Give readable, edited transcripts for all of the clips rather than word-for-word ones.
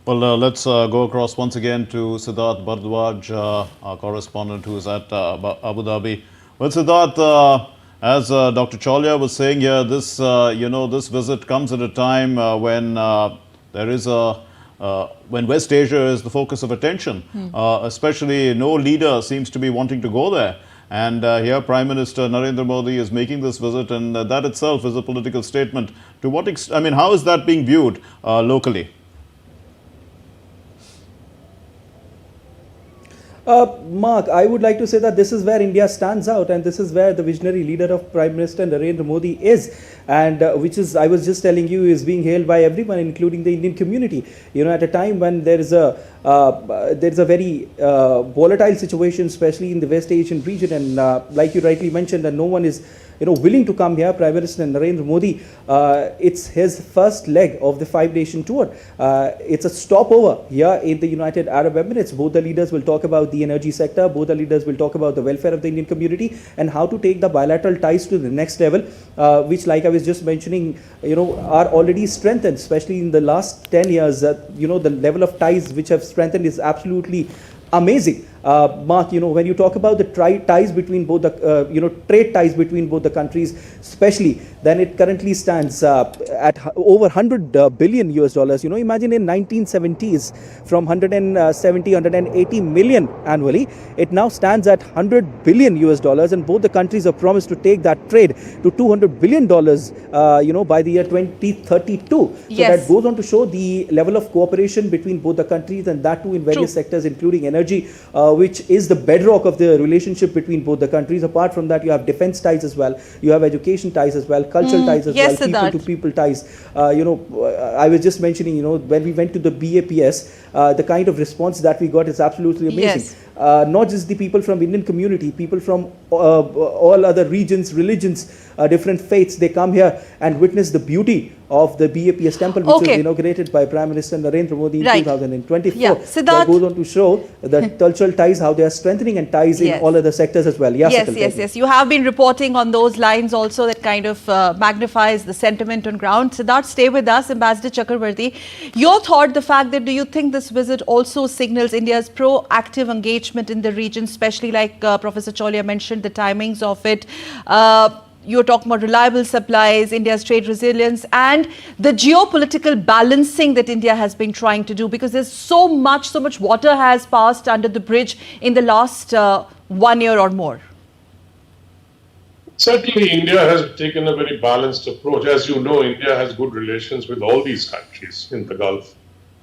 Well, let's go across once again to Siddharth Bhardwaj, our correspondent who is at Abu Dhabi. Well, Siddharth, as Dr. Cholia was saying here, this visit comes at a time when there is when West Asia is the focus of attention. Especially, no leader seems to be wanting to go there. And here, Prime Minister Narendra Modi is making this visit, and that itself is a political statement. To what extent? I mean, how is that being viewed locally? Mark, I would like to say that this is where India stands out, and this is where the visionary leader of Prime Minister Narendra Modi is, and which is, I was just telling you, is being hailed by everyone, including the Indian community. You know, at a time when there is a very volatile situation, especially in the West Asian region, and like you rightly mentioned, that no one is willing to come here. Prime Minister Narendra Modi, it's his first leg of the 5-nation tour. It's a stopover here in the United Arab Emirates. Both the leaders will talk about the energy sector. Both the leaders will talk about the welfare of the Indian community and how to take the bilateral ties to the next level, which, like I was just mentioning, are already strengthened, especially in the last 10 years. The level of ties which have strengthened is absolutely amazing. Mark, when you talk about the ties between both the, trade ties between both the countries, especially, then it currently stands at over 100 billion US dollars. Imagine in 1970s, from 180 million annually, it now stands at 100 billion US dollars, and both the countries have promised to take that trade to 200 billion dollars, by the year 2032. So Yes. that goes on to show the level of cooperation between both the countries, and that too in various sectors, including energy, which is the bedrock of the relationship between both the countries. Apart from that, you have defense ties as well, you have education ties as well, cultural ties as Yes, well, people to Siddharth. people ties. I was just mentioning, when we went to the BAPS, the kind of response that we got is absolutely amazing. Yes. Not just the people from Indian community, people from all other regions, religions, different faiths, they come here and witness the beauty of the BAPS temple, which was Okay. inaugurated by Prime Minister Narendra Modi in Right. 2024. Yeah. That Siddharth. goes on to show the cultural ties, how they are strengthening, and ties in Yes. all other sectors as well. Yes, Sakal, yes, tell me. yes. You have been reporting on those lines also, that kind of magnifies the sentiment on ground. Siddharth, stay with us. Ambassador Chakravarti, your thought, the fact that, do you think this visit also signals India's proactive engagement in the region, especially like Professor Cholia mentioned, the timings of it? You're talking about reliable supplies, India's trade resilience, and the geopolitical balancing that India has been trying to do, because there's so much water has passed under the bridge in the last 1 year or more. Certainly, India has taken a very balanced approach. As you know, India has good relations with all these countries in the Gulf,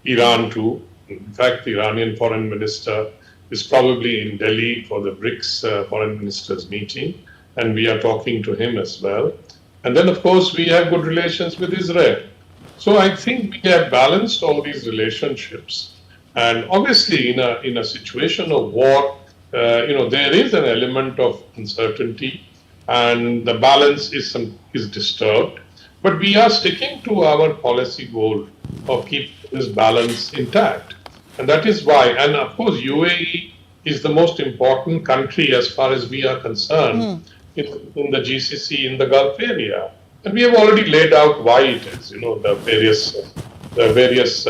Iran too. In fact, the Iranian foreign minister is probably in Delhi for the BRICS foreign ministers meeting, and we are talking to him as well. And then, of course, we have good relations with Israel. So I think we have balanced all these relationships. And obviously, in a situation of war, there is an element of uncertainty, and the balance is disturbed. But we are sticking to our policy goal of keeping this balance intact. And that is why, and of course, UAE is the most important country as far as we are concerned in the GCC, in the Gulf area. And we have already laid out why it is, the various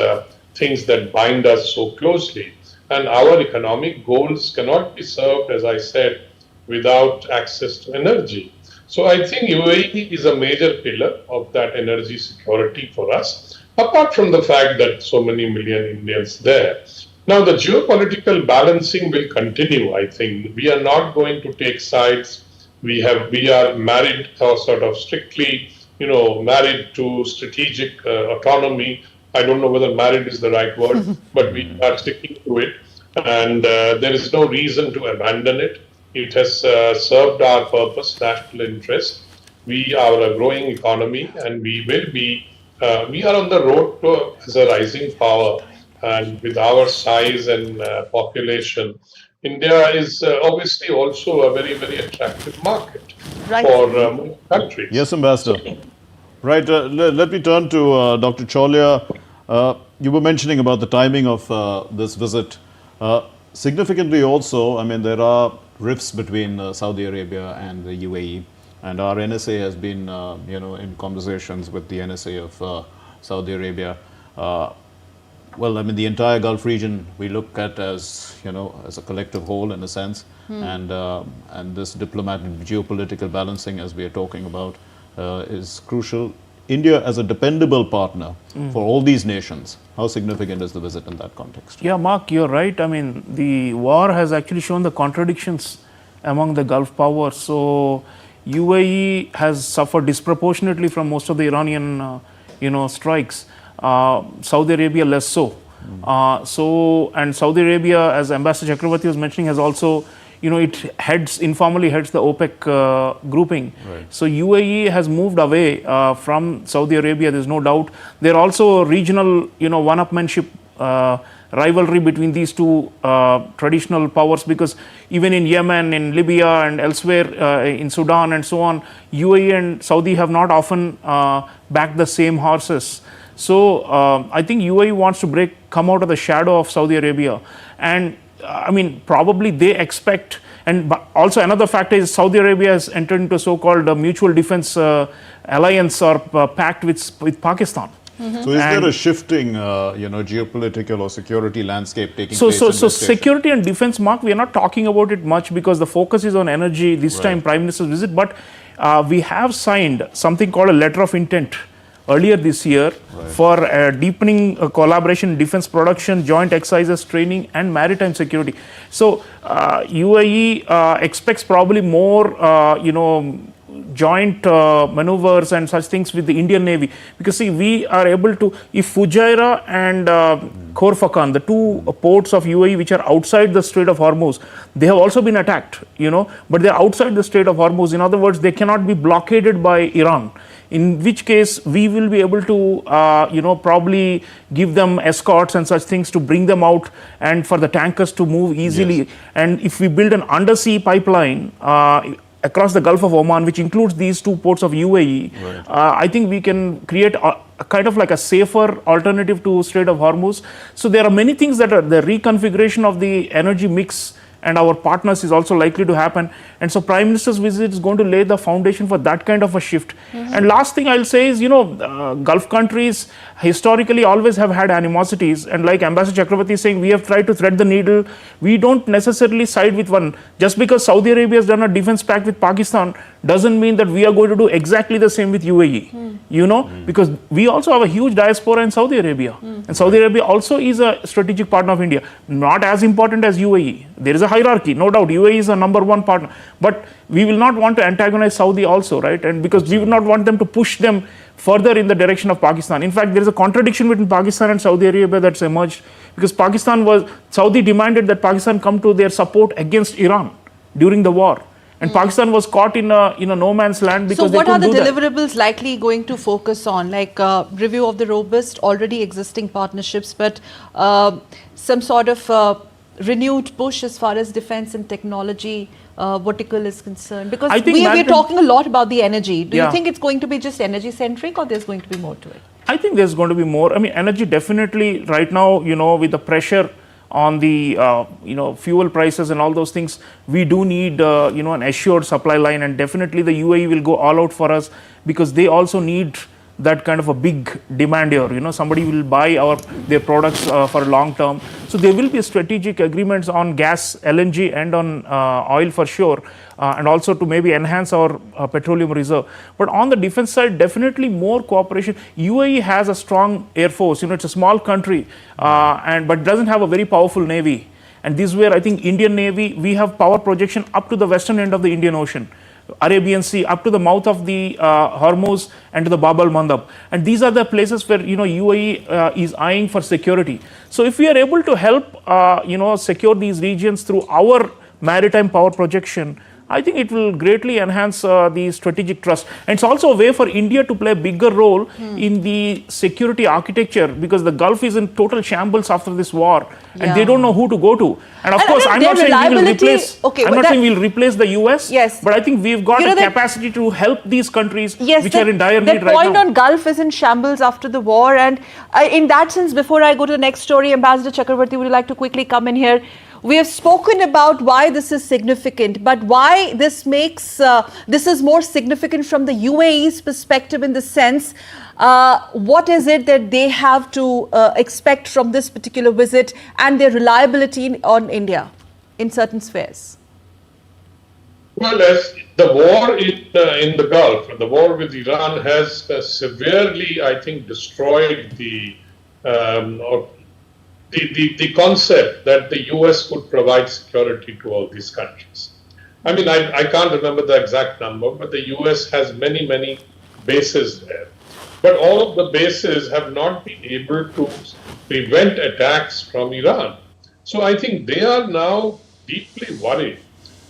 things that bind us so closely. And our economic goals cannot be served, as I said, without access to energy. So I think UAE is a major pillar of that energy security for us, apart from the fact that so many million Indians there. Now, the geopolitical balancing will continue, I think. We are not going to take sides. We are married, or sort of strictly, married to strategic autonomy. I don't know whether married is the right word, but we are sticking to it. And there is no reason to abandon it. It has served our purpose, national interest. We are a growing economy, and we are on the road to as a rising power. And with our size and population, India is obviously also a very, very attractive market Right. for most countries. Yes, Ambassador. Right. Let me turn to Dr. Cholia. You were mentioning about the timing of this visit. Significantly also, I mean, there are rifts between Saudi Arabia and the UAE. And our NSA has been, in conversations with the NSA of Saudi Arabia. well, I mean, the entire Gulf region we look at as, as a collective whole in a sense, and this diplomatic geopolitical balancing, as we are talking about, is crucial. India as a dependable partner for all these nations, how significant is the visit in that context? Yeah, Mark, you're right. I mean, the war has actually shown the contradictions among the Gulf powers. So, UAE has suffered disproportionately from most of the Iranian, strikes. Saudi Arabia less so. And Saudi Arabia, as Ambassador Chakravarti was mentioning, has also, it informally heads the OPEC grouping. Right. So UAE has moved away from Saudi Arabia. There's no doubt. There are also regional, one-upmanship rivalry between these two traditional powers, because even in Yemen, in Libya, and elsewhere in Sudan and so on, UAE and Saudi have not often backed the same horses. So I think UAE wants to come out of the shadow of Saudi Arabia, and I mean, probably they expect, but also another factor is Saudi Arabia has entered into a so-called mutual defense alliance or pact with Pakistan. So is there a shifting, geopolitical or security landscape taking place? So security and defense, Mark, we are not talking about it much because the focus is on energy this time, Prime Minister's visit, but we have signed something called a letter of intent earlier this year for deepening collaboration in defense production, joint exercises, training, and maritime security. So UAE expects probably more, joint maneuvers and such things with the Indian Navy, because see, we are able to, if Fujairah and Khor Fakkan, the two ports of UAE which are outside the Strait of Hormuz, they have also been attacked, but they are outside the Strait of Hormuz. In other words, they cannot be blockaded by Iran. In which case, we will be able to, probably give them escorts and such things to bring them out and for the tankers to move easily. Yes. And if we build an undersea pipeline across the Gulf of Oman, which includes these two ports of UAE, I think we can create a kind of like a safer alternative to Strait of Hormuz. So there are many things that are the reconfiguration of the energy mix and our partners is also likely to happen. And so Prime Minister's visit is going to lay the foundation for that kind of a shift. And last thing I'll say is, Gulf countries historically always have had animosities. And like Ambassador Chakravarti is saying, we have tried to thread the needle. We don't necessarily side with one. Just because Saudi Arabia has done a defense pact with Pakistan doesn't mean that we are going to do exactly the same with UAE. Because we also have a huge diaspora in Saudi Arabia. And Saudi Arabia also is a strategic partner of India. Not as important as UAE. There is a hierarchy, no doubt. UAE is a number one partner. But we will not want to antagonize Saudi also, right? And because we would not want them to push them further in the direction of Pakistan. In fact, there is a contradiction between Pakistan and Saudi Arabia that's emerged, because Saudi demanded that Pakistan come to their support against Iran during the war. And Pakistan was caught in a no man's land because so what they couldn't are the do deliverables likely going to focus on? Like review of the robust already existing partnerships, but some sort of renewed push as far as defense and technology vertical is concerned? Because we're talking a lot about the energy. Do you think it's going to be just energy centric, or there's going to be more to it? I think there's going to be more. I mean, energy definitely right now, with the pressure on the fuel prices and all those things, we do need an assured supply line, and definitely the UAE will go all out for us, because they also need that kind of a big demand here. Somebody will buy their products for long term. So there will be strategic agreements on gas, LNG, and on oil for sure, and also to maybe enhance our petroleum reserve. But on the defense side, definitely more cooperation. UAE has a strong air force. It's a small country, but doesn't have a very powerful navy. And this is where I think Indian Navy, we have power projection up to the western end of the Indian Ocean, Arabian Sea, up to the mouth of the Hormuz and to the Bab al-Mandab. And these are the places where, UAE is eyeing for security. So if we are able to help, secure these regions through our maritime power projection, I think it will greatly enhance the strategic trust. And it's also a way for India to play a bigger role in the security architecture, because the Gulf is in total shambles after this war, and they don't know who to go to. And of course, I'm not saying we'll replace the US, but I think we've got the capacity to help these countries which are in dire need right now. The point on Gulf is in shambles after the war, and in that sense, before I go to the next story, Ambassador Chakravarti, would you like to quickly come in here? We have spoken about why this is significant, but why this makes this is more significant from the UAE's perspective, in the sense What is it that they have to expect from this particular visit and their reliability on India in certain spheres? Well, as the war in the Gulf, the war with Iran has severely, I think, destroyed the concept that the US could provide security to all these countries. I mean, I can't remember the exact number, but the US has many, many bases there. But all of the bases have not been able to prevent attacks from Iran. So I think they are now deeply worried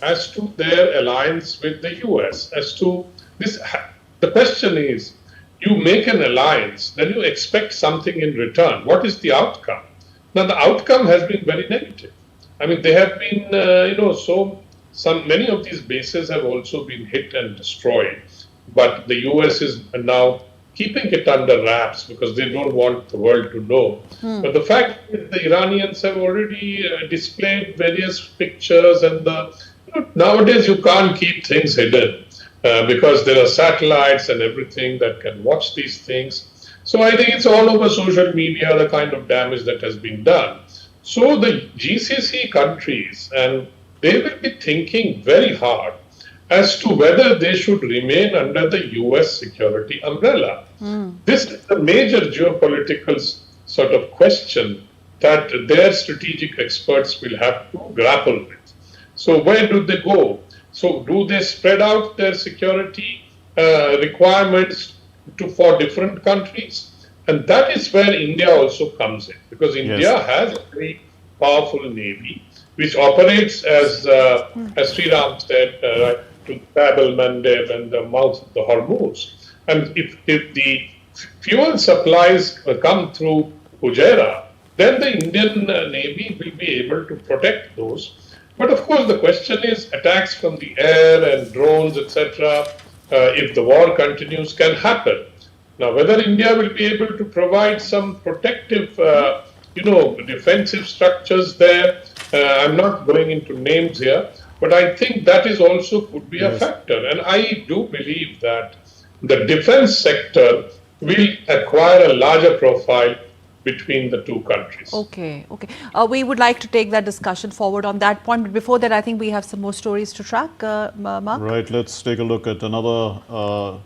as to their alliance with the US. As to this, the question is, you make an alliance, then you expect something in return. What is the outcome? Now, the outcome has been very negative. I mean, they have been, many of these bases have also been hit and destroyed. But the US is now keeping it under wraps because they don't want the world to know. But the fact is the Iranians have already displayed various pictures, and nowadays you can't keep things hidden because there are satellites and everything that can watch these things. So I think it's all over social media, the kind of damage that has been done. So the GCC countries, and they will be thinking very hard as to whether they should remain under the US security umbrella. This is a major geopolitical sort of question that their strategic experts will have to grapple with. So where do they go? So do they spread out their security requirements for different countries? And that is where India also comes in, because India has a very powerful navy which operates as Sriram said, to Bab el-Mandeb and the mouth of the Hormuz. And if the fuel supplies come through Fujairah, then the Indian Navy will be able to protect those. But of course, the question is attacks from the air and drones, etc., if the war continues, can happen. Now, whether India will be able to provide some protective, defensive structures there, I'm not going into names here, but I think that is also could be a factor. And I do believe that the defense sector will acquire a larger profile between the two countries. Okay. We would like to take that discussion forward on that point. But before that, I think we have some more stories to track, Mark. Right, let's take a look at another